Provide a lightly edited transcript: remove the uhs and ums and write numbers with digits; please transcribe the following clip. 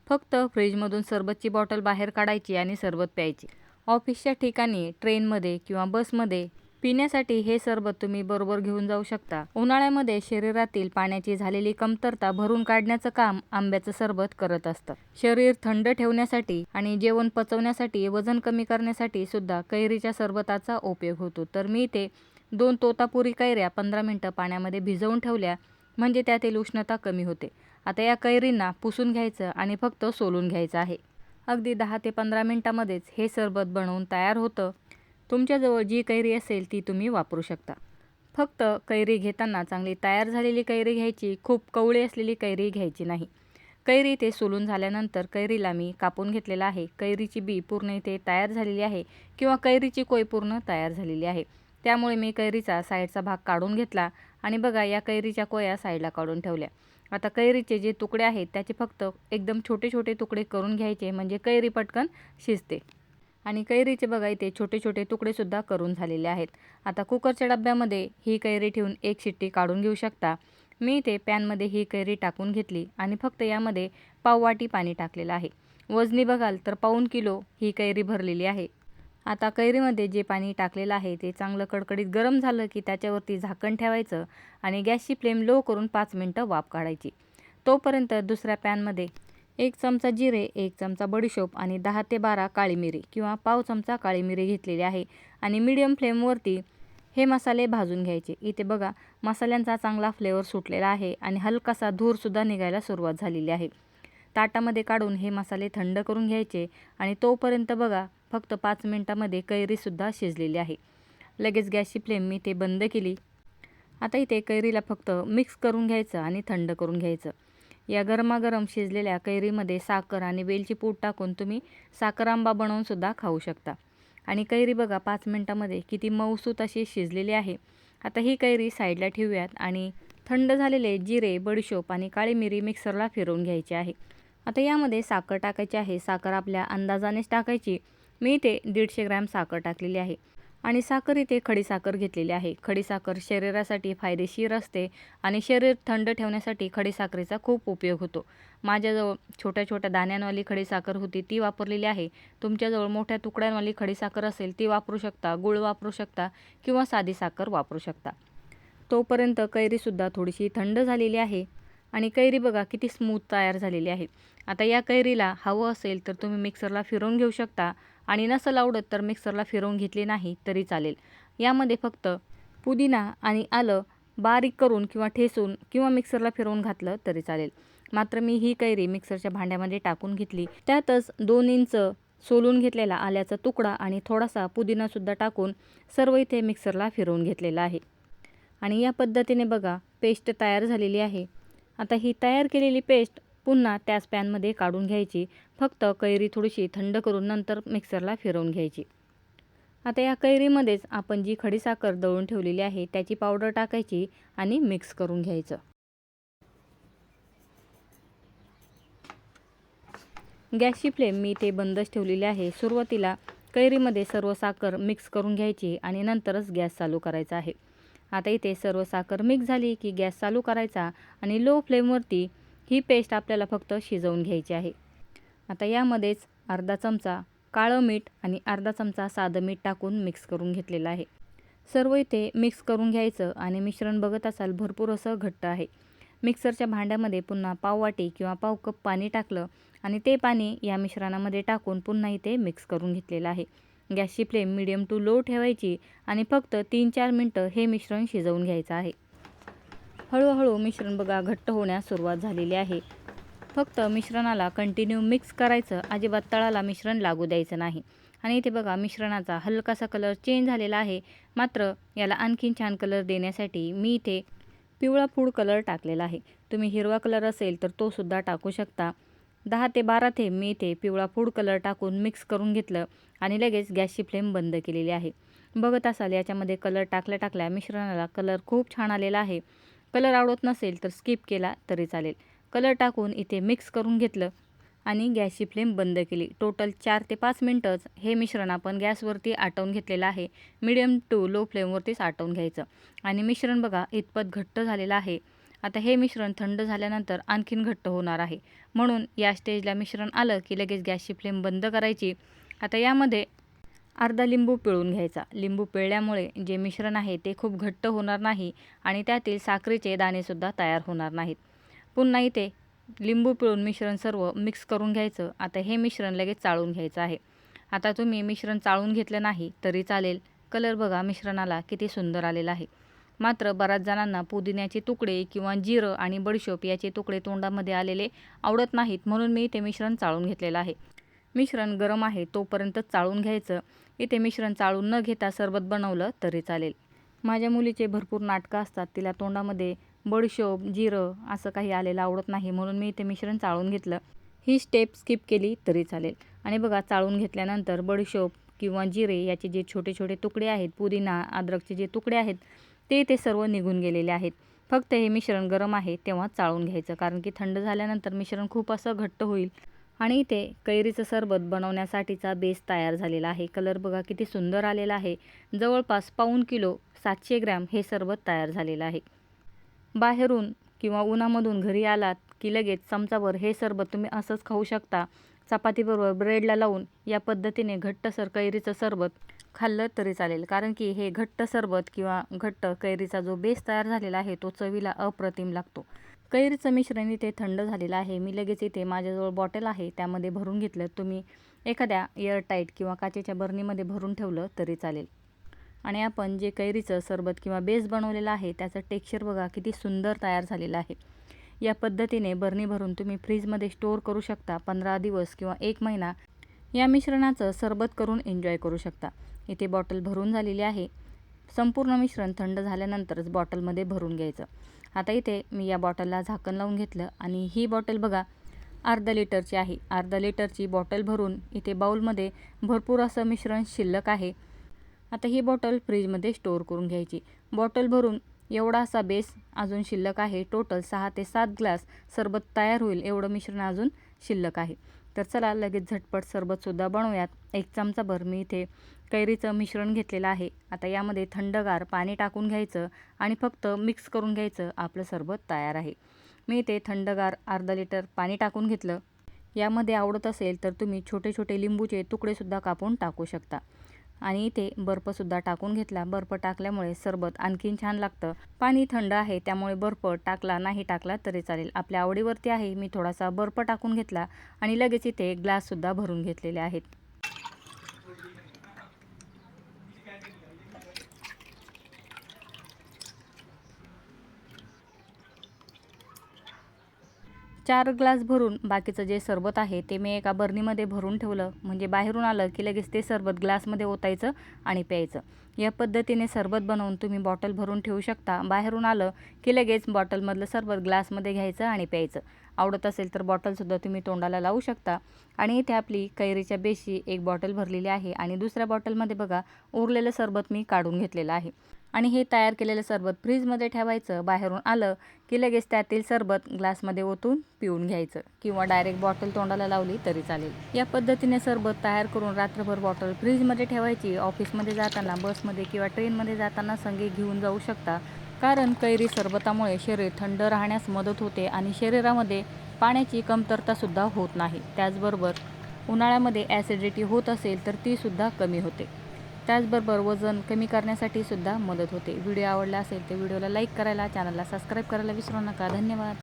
फक्त फ्रीजमधून सरबतची बॉटल बाहेर काढायची आणि सरबत प्यायची. ऑफिसच्या ठिकाणी, ट्रेनमध्ये किंवा बसमध्ये पिण्यासाठी हे सरबत तुम्ही बरोबर घेऊन जाऊ शकता. उन्हाळ्यामध्ये शरीरातील पाण्याची झालेली कमतरता भरून काढण्याचं काम आंब्याचं सरबत करत असतं. शरीर थंड ठेवण्यासाठी आणि जेवण पचवण्यासाठी, वजन कमी करण्यासाठी सुद्धा कैरीच्या सरबताचा उपयोग होतो. तर मी ते 2 तोतापुरी कैऱ्या 15 मिनिटं पाण्यामध्ये भिजवून ठेवल्या, म्हणजे त्यातील उष्णता कमी होते. आता या कैरींना पुसून घ्यायचं आणि फक्त सोलून घ्यायचं आहे. अगदी 10 ते 15 मिनिटांमध्येच हे सरबत बनवून तयार होतं. तुमच्याजवळ जी कैरी असेल ती तुम्ही वापरू शकता. फक्त कैरी घेताना चांगली तयार झालेली कैरी घ्यायची, खूप कवळी असलेली कैरी घ्यायची नाही. कैरी ते सोलून झाल्यानंतर कैरीला मी कापून घेतलेला आहे. कैरीची बी पूर्ण इथे तयार झालेली आहे किंवा कैरीची कोय पूर्ण तयार झालेली आहे. त्यामुळे मी कैरीचा साईडचा भाग काढून घेतला आणि बघा या कैरीच्या कोया साईडला काढून ठेवल्या. आता कैरीचे जे तुकडे आहेत त्याचे फक्त एकदम छोटे छोटे तुकडे करून घ्यायचे, म्हणजे कैरी पटकन शिजते. आणि कैरीचे बघा इथे छोटे छोटे तुकडेसुद्धा करून झालेले आहेत. आता कुकरच्या डब्यामध्ये ही कैरी ठेवून एक शिट्टी काढून घेऊ शकता. मी इथे पॅनमध्ये ही कैरी टाकून घेतली आणि फक्त यामध्ये पाव वाटी पाणी टाकलेलं आहे. वजनी बघाल तर 1.25 किलो ही कैरी भरलेली आहे. आता कैरीमध्ये जे पाणी टाकलेलं आहे ते चांगलं कडकडीत गरम झालं की त्याच्यावरती झाकण ठेवायचं आणि गॅसची फ्लेम लो करून 5 मिनिटं वाफ काढायची. तोपर्यंत दुसऱ्या पॅनमध्ये 1 चमचा जिरे, 1 चमचा बडीशोप आणि 10 ते 12 काळी मिरी किंवा पाव चमचा काळी मिरी घेतलेली आहे आणि मीडियम फ्लेमवरती हे मसाले भाजून घ्यायचे. इथे बघा मसाल्यांचा चांगला फ्लेवर सुटलेला आहे आणि हलकासा धूरसुद्धा निघायला सुरुवात झालेली आहे. ताटामध्ये काढून हे मसाले थंड करून घ्यायचे आणि तोपर्यंत बघा फक्त 5 मिनिटांमध्ये कैरीसुद्धा शिजलेली आहे. लगेच गॅसची फ्लेम मी ते बंद केली. आता इथे कैरीला फक्त मिक्स करून घ्यायचं आणि थंड करून घ्यायचं. या गरमागरम शिजलेल्या कैरीमध्ये साखर आणि वेलची पूड टाकून तुम्ही साखर आंबा बनवून सुद्धा खाऊ शकता. आणि कैरी बघा 5 मिनिटांमध्ये किती मऊसूत अशी शिजलेली आहे. आता ही कैरी साईडला ठेवूयात आणि थंड झालेले जिरे, बडीशोप आणि काळी मिरी मिक्सरला फिरवून घ्यायची आहे. आता यामध्ये साखर टाकायची आहे. साखर आपल्या अंदाजानेच टाकायची. मी इथे 150 ग्रॅम साखर टाकलेली आहे आणि साखर इथे खडीसाखर घेतलेली आहे. खडीसाखर शरीरासाठी फायदेशीर असते आणि शरीर थंड ठेवण्यासाठी खडीसाखरेचा खूप उपयोग होतो. माझ्याजवळ छोट्या छोट्या दाण्यांवाली खडीसाखर होती ती वापरलेली आहे. तुमच्याजवळ मोठ्या तुकड्यांवाली खडीसाखर असेल ती वापरू शकता, गूळ वापरू शकता किंवा साधी साखर वापरू शकता. तोपर्यंत कैरीसुद्धा थोडीशी थंड झालेली आहे आणि कैरी बघा किती स्मूथ तयार झालेली आहे. आता या कैरीला हवं असेल तर तुम्ही मिक्सरला फिरवून घेऊ शकता आणि नसेल आवडत तर मिक्सरला फिरवून घेतली नाही तरी चालेल. यामध्ये फक्त पुदिना आणि आलं बारीक करून किंवा ठेचून किंवा मिक्सरला फिरवून घातलं तरी चालेल. मात्र मी ही कैरी मिक्सरच्या भांड्यामध्ये टाकून घेतली. त्यातच 2 इंच सोलून घेतलेला आल्याचा तुकडा आणि थोडासा पुदिनासुद्धा टाकून सर्व इथे मिक्सरला फिरवून घेतलेलं आहे. आणि या पद्धतीने बघा पेस्ट तयार झालेली आहे. आता ही तयार केलेली पेस्ट पुन्हा त्याच पॅनमध्ये काढून घ्यायची. फक्त कैरी थोडीशी थंड करून नंतर मिक्सरला फिरवून घ्यायची. आता या कैरीमध्येच आपण जी खडीसाखर दळून ठेवलेली आहे त्याची पावडर टाकायची आणि मिक्स करून घ्यायचं. गॅसची फ्लेम मी इथे बंदच ठेवलेली आहे. सुरुवातीला कैरीमध्ये सर्व साखर मिक्स करून घ्यायची आणि नंतरच गॅस चालू करायचा आहे. आता इथे सर्व साखर मिक्स झाली की गॅस चालू करायचा आणि लो फ्लेमवरती ही पेस्ट आपल्याला फक्त शिजवून घ्यायची आहे. आता यामध्येच अर्धा चमचा काळं मीठ आणि अर्धा चमचा साधं मीठ टाकून मिक्स करून घेतलेलं आहे. सर्व इथे मिक्स करून घ्यायचं आणि मिश्रण बघत असाल भरपूर असं घट्ट आहे. मिक्सरच्या भांड्यामध्ये पुन्हा पाव वाटी किंवा पाव कप पाणी टाकलं आणि ते पाणी या मिश्रणामध्ये टाकून पुन्हा इथे मिक्स करून घेतलेलं आहे. गॅसची फ्लेम मीडियम टू लो ठेवायची आणि फक्त 3-4 मिनटं हे मिश्रण शिजवून घ्यायचं आहे. हळूहळू मिश्रण बघा घट्ट होण्यास सुरुवात झालेली आहे. फक्त मिश्रणाला कंटिन्यू मिक्स करायचं, अजिबात तळाला मिश्रण लागू द्यायचं नाही. आणि इथे बघा मिश्रणाचा हलकासा कलर चेंज झालेला आहे. मात्र याला आणखीन छान कलर देण्यासाठी मी इथे पिवळा फूड कलर टाकलेला आहे. तुम्ही हिरवा कलर असेल तर तो सुद्धा टाकू शकता. 10 ते 12 थेंब मी इथे पिवळा फूड कलर टाकून मिक्स करून घेतलं आणि लगेच गॅसची फ्लेम बंद केलेली आहे. बघत असाल याच्यामध्ये कलर टाकल्या मिश्रणाला कलर खूप छान आलेला आहे. कलर आवडत नसेल तर स्किप केला तरी चालेल. कलर टाकून इथे मिक्स करून घेतलं आणि गॅसची फ्लेम बंद केली. टोटल 4 ते 5 मिनटंच हे मिश्रण आपण गॅसवरती आटवून घेतलेलं आहे. मीडियम टू लो फ्लेमवरतीच आटवून घ्यायचं आणि मिश्रण बघा इतपत घट्ट झालेलं आहे. आता हे मिश्रण थंड झाल्यानंतर आणखीन घट्ट होणार आहे, म्हणून या स्टेजला मिश्रण आलं की लगेच गॅसची फ्लेम बंद करायची. आता यामध्ये अर्धा लिंबू पिळून घ्यायचा. लिंबू पिळल्यामुळे जे मिश्रण आहे ते खूप घट्ट होणार नाही आणि त्यातील साखरेचे दाणेसुद्धा तयार होणार नाहीत. पुन्हा इथे लिंबू पिळून मिश्रण सर्व मिक्स करून घ्यायचं. आता हे मिश्रण लगेच चाळून घ्यायचं आहे. आता तुम्ही मिश्रण चाळून घेतलं नाही तरी चालेल. कलर बघा मिश्रणाला किती सुंदर आलेला आहे. मात्र बऱ्याच जणांना पुदिन्याचे तुकडे किंवा जिरं आणि बडीशोप याचे तुकडे तोंडामध्ये आलेले आवडत नाहीत, म्हणून मी ते मिश्रण चाळून घेतलेलं आहे. मिश्रण गरम आहे तोपर्यंत चाळून घ्यायचं. इथे मिश्रण चाळून न घेता सरबत बनवलं तरी चालेल. माझ्या मुलीचे भरपूर नाटकं असतात, तिला तोंडामध्ये बडीशोप जिरं असं काही आलेलं आवडत नाही, म्हणून मी इथे मिश्रण चाळून घेतलं. ही स्टेप स्किप केली तरी चालेल. आणि बघा चाळून घेतल्यानंतर बडीशोप किंवा जिरे याचे जे छोटे छोटे तुकडे आहेत, पुदिना अद्रकचे जे तुकडे आहेत ते सर्व निघून गेलेले आहेत. फक्त हे मिश्रण गरम आहे तेव्हा चाळून घ्यायचं, कारण की थंड झाल्यानंतर मिश्रण खूप असं घट्ट होईल. आणि इथे कैरीचं सरबत बनवण्यासाठीचा बेस तयार झालेला आहे. कलर बघा किती सुंदर आलेला आहे. जवळपास पाऊण किलो 700 ग्रॅम हे सरबत तयार झालेलं आहे. बाहेरून किंवा उन्हामधून घरी आलात की लगेच चमचाभर हे सरबत तुम्ही असंच खाऊ शकता. चपातीबरोबर ब्रेडला लावून या पद्धतीने घट्टसर कैरीचं सरबत खाल्लं तरी चालेल, कारण की हे घट्ट सरबत किंवा घट्ट कैरीचा जो बेस तयार झालेला आहे तो चवीला अप्रतिम लागतो. कैरीचं मिश्रण इथे थंड झालेलं आहे. मी लगेच इथे माझ्याजवळ बॉटल आहे त्यामध्ये भरून घेतलं. तुम्ही एखाद्या एअरटाईट किंवा काचेच्या बरणीमध्ये भरून ठेवलं तरी चालेल. आणि आपण जे कैरीचं सरबत किंवा बेस बनवलेलं आहे त्याचं टेक्स्चर बघा किती सुंदर तयार झालेलं आहे. या पद्धतीने बरणी भरून तुम्ही फ्रीजमध्ये स्टोअर करू शकता. 15 दिवस किंवा 1 महिना या मिश्रणाचं सरबत करून एन्जॉय करू शकता. इथे बॉटल भरून झालेली आहे. संपूर्ण मिश्रण थंड झाल्यानंतरच बॉटलमध्ये भरून घ्यायचं. आता इथे मी या बॉटलला झाकण लावून घेतलं आणि ही बॉटल बघा अर्धा लिटरची आहे. अर्धा लिटरची बॉटल भरून इथे बाउलमध्ये भरपूर असं मिश्रण शिल्लक आहे. आता ही बॉटल फ्रीजमध्ये स्टोअर करून घ्यायची. बॉटल भरून एवढा असा बेस अजून शिल्लक आहे. टोटल 6 ते 7 ग्लास सरबत तयार होईल एवढं मिश्रण अजून शिल्लक आहे. तर चला लगेच झटपट सरबतसुद्धा बनवूयात. 1 चमचाभर मी इथे कैरीचं मिश्रण घेतलेलं आहे. आता यामध्ये थंडगार पाणी टाकून घ्यायचं आणि फक्त मिक्स करून घ्यायचं. आपलं सरबत तयार आहे. मी इथे थंडगार अर्धा लिटर पाणी टाकून घेतलं. यामध्ये आवडत असेल तर तुम्ही छोटे छोटे लिंबूचे तुकडेसुद्धा कापून टाकू शकता. आणि इथे बर्फसुद्धा टाकून घेतला. बर्फ टाकल्यामुळे सरबत आणखीन छान लागतं. पाणी थंड आहे त्यामुळे बर्फ टाकला नाही टाकला तरी चालेल, आपल्या आवडीवरती आहे. मी थोडासा बर्फ टाकून घेतला आणि लगेच इथे ग्लाससुद्धा भरून घेतलेले आहेत. चार ग्लास भरून बाकीचं जे सरबत आहे ते मी एका बरणीमध्ये भरून ठेवलं, म्हणजे बाहेरून आलं की लगेच ते सरबत ग्लासमध्ये ओतायचं आणि प्यायचं. या पद्धतीने सरबत बनवून तुम्ही बॉटल भरून ठेवू शकता. बाहेरून आलं की लगेच बॉटलमधलं सरबत ग्लासमध्ये घ्यायचं आणि प्यायचं. आवडत असेल तर बॉटलसुद्धा तुम्ही तोंडाला लावू शकता. आणि इथे आपली कैरीच्या बेसची एक बॉटल भरलेली आहे आणि दुसऱ्या बॉटलमध्ये बघा उरलेलं सरबत मी काढून घेतलेलं आहे. आणि हे तयार केलेलं सरबत फ्रीजमध्ये ठेवायचं. बाहेरून आलं की लगेच त्यातील सरबत ग्लासमध्ये ओतून पिऊन घ्यायचं किंवा डायरेक्ट बॉटल तोंडाला लावली तरी चालेल. या पद्धतीने सरबत तयार करून रात्रभर बॉटल फ्रीजमध्ये ठेवायची. ऑफिसमध्ये जाताना, बसमध्ये किंवा ट्रेनमध्ये जाताना संगे घेऊन जाऊ शकता. कारण कैरी सरबतामुळे शरीर थंड राहण्यास मदत होते आणि शरीरामध्ये पाण्याची कमतरतासुद्धा होत नाही. त्याचबरोबर उन्हाळ्यामध्ये ॲसिडिटी होत असेल तर तीसुद्धा कमी होते. त्याचबरोबर वजन कमी करण्यासाठी सुद्धा मदत होते. व्हिडिओ आवडला असेल तर व्हिडिओला लाईक करायला, चॅनलला सबस्क्राईब करायला विसरू नका. धन्यवाद.